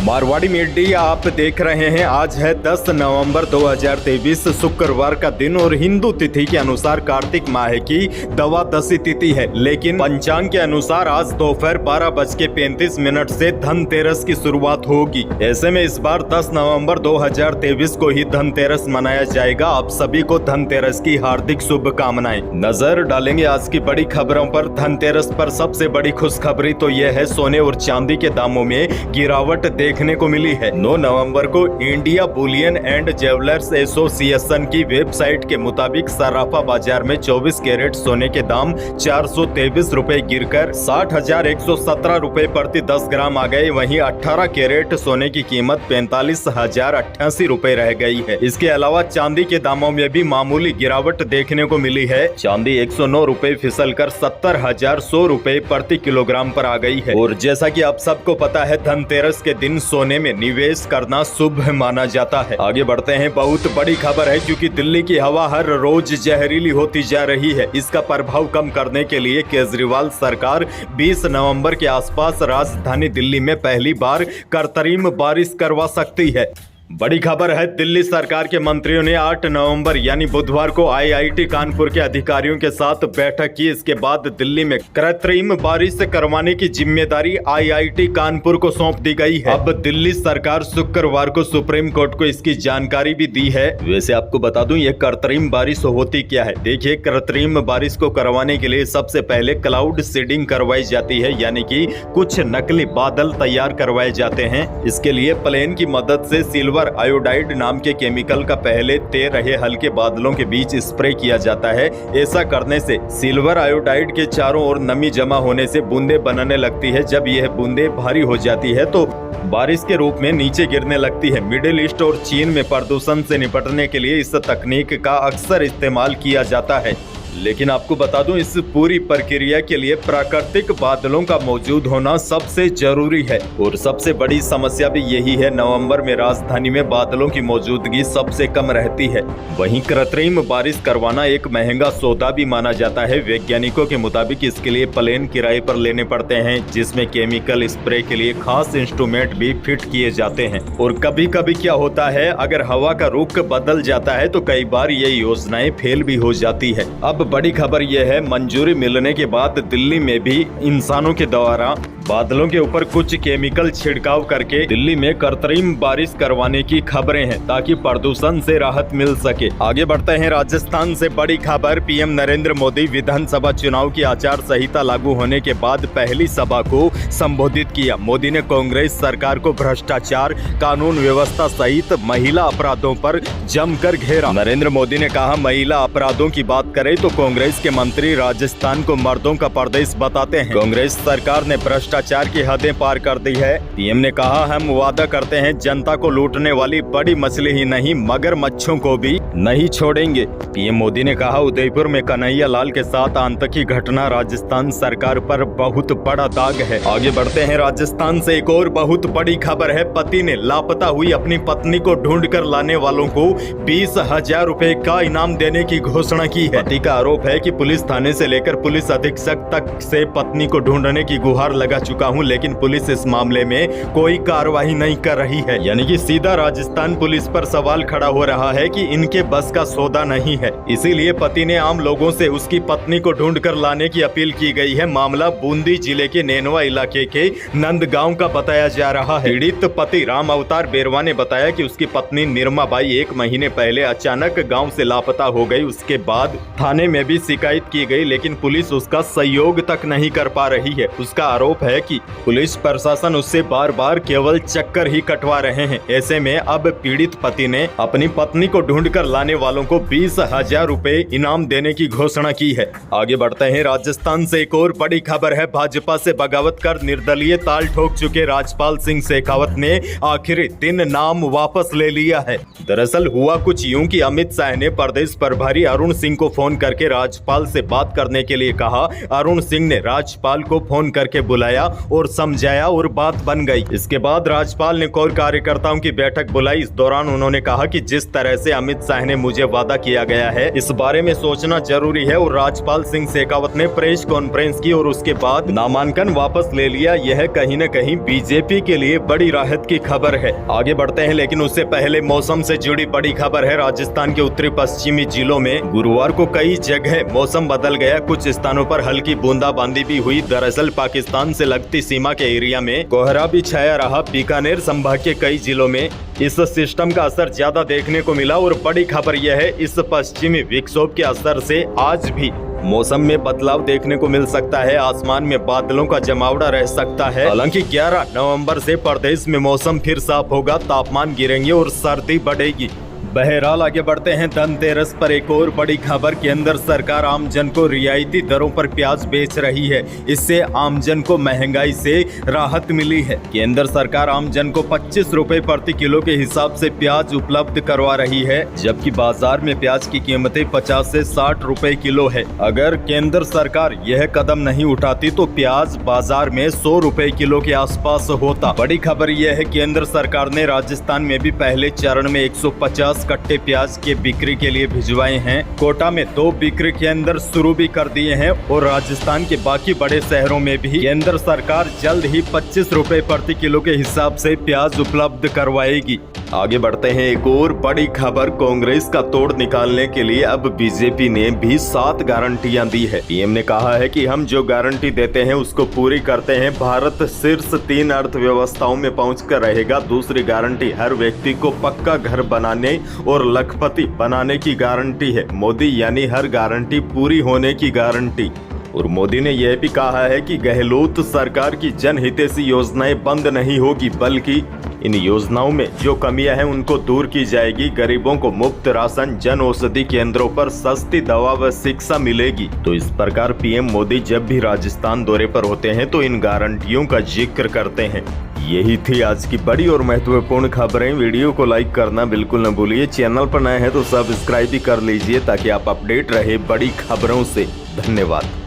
Marwari media आप देख रहे हैं। आज है 10 नवंबर 2023 शुक्रवार का दिन और हिंदू तिथि के अनुसार कार्तिक माह की द्वादशी तिथि है, लेकिन पंचांग के अनुसार आज दोपहर 12:35 से धनतेरस की शुरुआत होगी। ऐसे में इस बार 10 नवंबर 2023 को ही धनतेरस मनाया जाएगा। आप सभी को धनतेरस की हार्दिक शुभकामनाएं। नजर डालेंगे आज की बड़ी खबरों पर। धनतेरस पर सबसे बड़ी खुशखबरी तो यह है, सोने और चांदी के दामों में गिरावट देखने को मिली है। 9 नवंबर को India Boolean and jewellers association की वेबसाइट के मुताबिक सराफा बाजार में 24 कैरेट सोने के दाम 423 रुपए गिरकर 60,117 रुपए प्रति 10 ग्राम आ गए। वहीं 18 कैरेट सोने की कीमत 45,088 रुपए रह गई है। इसके अलावा चांदी के दामों में भी मामूली गिरावट देखने को मिली है। चांदी 109 रुपए फिसल कर 70,100 रुपए प्रति किलोग्राम पर आ गई है। और जैसा कि आप सबको पता है, धनतेरस के दिन सोने में निवेश करना शुभ माना जाता है। आगे बढ़ते हैं। बहुत बड़ी खबर है, क्योंकि दिल्ली की हवा हर रोज जहरीली होती जा रही है। इसका प्रभाव कम करने के लिए केजरीवाल सरकार 20 नवंबर के आसपास राजधानी दिल्ली में पहली बार कृत्रिम बारिश करवा सकती है। बड़ी खबर है, दिल्ली सरकार के मंत्रियों ने 8 नवंबर यानी बुधवार को आईआईटी कानपुर के अधिकारियों के साथ बैठक की। इसके बाद दिल्ली में कृत्रिम बारिश करवाने की जिम्मेदारी आईआईटी कानपुर को सौंप दी गई है। अब दिल्ली सरकार शुक्रवार को सुप्रीम कोर्ट को इसकी जानकारी भी दी है। वैसे आपको बता दूं, ये कृत्रिम बारिश होती क्या है। देखिए, कृत्रिम बारिश को करवाने के लिए सबसे पहले क्लाउड सीडिंग करवाई जाती है, यानी कि कुछ नकली बादल तैयार करवाए जाते हैं। इसके लिए प्लेन की मदद से सिल्वर आयोडाइड नाम के केमिकल का पहले तैर रहे हल्के बादलों के बीच स्प्रे किया जाता है। ऐसा करने से सिल्वर आयोडाइड के चारों ओर नमी जमा होने से बूंदें बनने लगती है। जब यह बूंदें भारी हो जाती है तो बारिश के रूप में नीचे गिरने लगती है। मिडिल ईस्ट और चीन में प्रदूषण से निपटने के लिए इस तकनीक का अक्सर इस्तेमाल किया जाता है। लेकिन आपको बता दूं, इस पूरी प्रक्रिया के लिए प्राकृतिक बादलों का मौजूद होना सबसे जरूरी है। और सबसे बड़ी समस्या भी यही है, नवंबर में राजधानी में बादलों की मौजूदगी सबसे कम रहती है। वहीं कृत्रिम बारिश करवाना एक महंगा सौदा भी माना जाता है। वैज्ञानिकों के मुताबिक इसके लिए प्लेन किराए पर लेने पड़ते हैं, जिसमें केमिकल स्प्रे के लिए खास इंस्ट्रूमेंट भी फिट किए जाते हैं। और कभी कभी क्या होता है, अगर हवा का रुख बदल जाता है तो कई बार ये योजनाएं फेल भी हो जाती है। अब बड़ी खबर यह है, मंजूरी मिलने के बाद दिल्ली में भी इंसानों के द्वारा बादलों के ऊपर कुछ केमिकल छिड़काव करके दिल्ली में कृत्रिम बारिश करवाने की खबरें हैं, ताकि प्रदूषण से राहत मिल सके। आगे बढ़ते हैं। राजस्थान से बड़ी खबर, पीएम नरेंद्र मोदी विधानसभा चुनाव की आचार संहिता लागू होने के बाद पहली सभा को संबोधित किया। मोदी ने कांग्रेस सरकार को भ्रष्टाचार, कानून व्यवस्था सहित महिला अपराधों पर जमकर घेरा। नरेंद्र मोदी ने कहा, महिला अपराधों की बात करें तो कांग्रेस के मंत्री राजस्थान को मर्दों का प्रदेश बताते हैं। कांग्रेस सरकार ने भ्रष्टाचार की हदें पार कर दी है। पीएम ने कहा, हम वादा करते हैं जनता को लूटने वाली बड़ी मछली ही नहीं, मगरमच्छों को भी नहीं छोड़ेंगे। पीएम मोदी ने कहा, उदयपुर में कन्हैया लाल के साथ आतंकी घटना राजस्थान सरकार पर बहुत बड़ा दाग है। आगे बढ़ते हैं। राजस्थान से एक और बहुत बड़ी खबर है, पति ने लापता हुई अपनी पत्नी को ढूंढ कर लाने वालों को 20,000 रुपए का इनाम देने की घोषणा की है। पति का आरोप है कि पुलिस थाने से लेकर पुलिस अधीक्षक तक से पत्नी को ढूंढने की गुहार लगा चुका हूं, लेकिन पुलिस इस मामले में कोई कार्रवाई नहीं कर रही है। यानी कि सीधा राजस्थान पुलिस पर सवाल खड़ा हो रहा है कि इनके बस का सौदा नहीं है। इसीलिए पति ने आम लोगों से उसकी पत्नी को ढूंढ कर लाने की अपील की गई है। मामला बूंदी जिले के नेनवा इलाके के नंदगांव का बताया जा रहा है। पीड़ित पति राम अवतार बेरवा ने बताया कि उसकी पत्नी निर्मा बाई 1 महीने पहले अचानक गाँव से लापता हो गई। उसके बाद थाने में भी शिकायत की गई, लेकिन पुलिस उसका सहयोग तक नहीं कर पा रही है। उसका आरोप है कि पुलिस प्रशासन उससे बार बार केवल चक्कर ही कटवा रहे हैं। ऐसे में अब पीड़ित पति ने अपनी पत्नी को ढूंढकर लाने वालों को 20,000 रुपए इनाम देने की घोषणा की है। आगे बढ़ते हैं। राजस्थान से एक और बड़ी खबर है, भाजपा से बगावत कर निर्दलीय ताल ठोक चुके राजपाल सिंह शेखावत ने आखिरी दिन नाम वापस ले लिया है। दरअसल हुआ कुछ यूं कि अमित शाह ने प्रदेश प्रभारी अरुण सिंह को फोन करके राजपाल से बात करने के लिए कहा। अरुण सिंह ने राजपाल को फोन करके बुलाया और समझाया और बात बन गई। इसके बाद राज्यपाल ने कोर कार्यकर्ताओं की बैठक बुलाई। इस दौरान उन्होंने कहा कि जिस तरह से अमित शाह ने मुझे वादा किया गया है, इस बारे में सोचना जरूरी है। और राज्यपाल सिंह शेखावत ने प्रेस कॉन्फ्रेंस की और उसके बाद नामांकन वापस ले लिया। यह कहीं न कहीं बीजेपी के लिए बड़ी राहत की खबर है। आगे बढ़ते हैं, लेकिन उससे पहले मौसम से जुड़ी बड़ी खबर है। राजस्थान के उत्तरी पश्चिमी जिलों में गुरुवार को कई जगह मौसम बदल गया। कुछ स्थानों पर हल्की बूंदाबांदी भी हुई। दरअसल पाकिस्तान से लगती सीमा के एरिया में कोहरा भी छाया रहा। बीकानेर संभाग के कई जिलों में इस सिस्टम का असर ज्यादा देखने को मिला। और बड़ी खबर यह है, इस पश्चिमी विक्षोभ के असर से आज भी मौसम में बदलाव देखने को मिल सकता है। आसमान में बादलों का जमावड़ा रह सकता है। हालांकि 11 नवंबर से प्रदेश में मौसम फिर साफ होगा, तापमान गिरेंगे और सर्दी बढ़ेगी। बहरहाल आगे बढ़ते हैं, धनतेरस पर एक और बड़ी खबर। केंद्र सरकार आमजन को रियायती दरों पर प्याज बेच रही है। इससे आमजन को महंगाई से राहत मिली है। केंद्र सरकार आमजन को 25 रुपए प्रति किलो के हिसाब से प्याज उपलब्ध करवा रही है, जबकि बाजार में प्याज की कीमतें 50 से 60 रुपए किलो है। अगर केंद्र सरकार यह कदम नहीं उठाती तो प्याज बाजार में 100 रुपए किलो के आसपास होता। बड़ी खबर यह है, केंद्र सरकार ने राजस्थान में भी पहले चरण में 150 कट्टे प्याज के बिक्री के लिए भिजवाए हैं। कोटा में 2 बिक्री केंद्र शुरू भी कर दिए हैं और राजस्थान के बाकी बड़े शहरों में भी केंद्र सरकार जल्द ही 25 रुपए प्रति किलो के हिसाब से प्याज उपलब्ध करवाएगी। आगे बढ़ते हैं, एक और बड़ी खबर। कांग्रेस का तोड़ निकालने के लिए अब बीजेपी ने भी 7 गारंटियां दी है। पीएम ने कहा है कि हम जो गारंटी देते हैं उसको पूरी करते हैं। भारत शीर्ष 3 अर्थव्यवस्थाओं में पहुंचकर रहेगा। दूसरी गारंटी हर व्यक्ति को पक्का घर बनाने और लखपति बनाने की गारंटी है। मोदी यानी हर गारंटी पूरी होने की गारंटी। और मोदी ने यह भी कहा है कि गहलोत सरकार की जनहितैषी योजनाएं बंद नहीं होगी, बल्कि इन योजनाओं में जो कमियां हैं उनको दूर की जाएगी। गरीबों को मुफ्त राशन, जन औषधि केंद्रों पर सस्ती दवा व शिक्षा मिलेगी। तो इस प्रकार पीएम मोदी जब भी राजस्थान दौरे पर होते हैं तो इन गारंटियों का जिक्र करते हैं। यही थी आज की बड़ी और महत्वपूर्ण खबरें। वीडियो को लाइक करना बिल्कुल न भूलिए। चैनल पर नए हैं तो सब्सक्राइब भी कर लीजिए ताकि आप अपडेट रहे बड़ी खबरों से। धन्यवाद।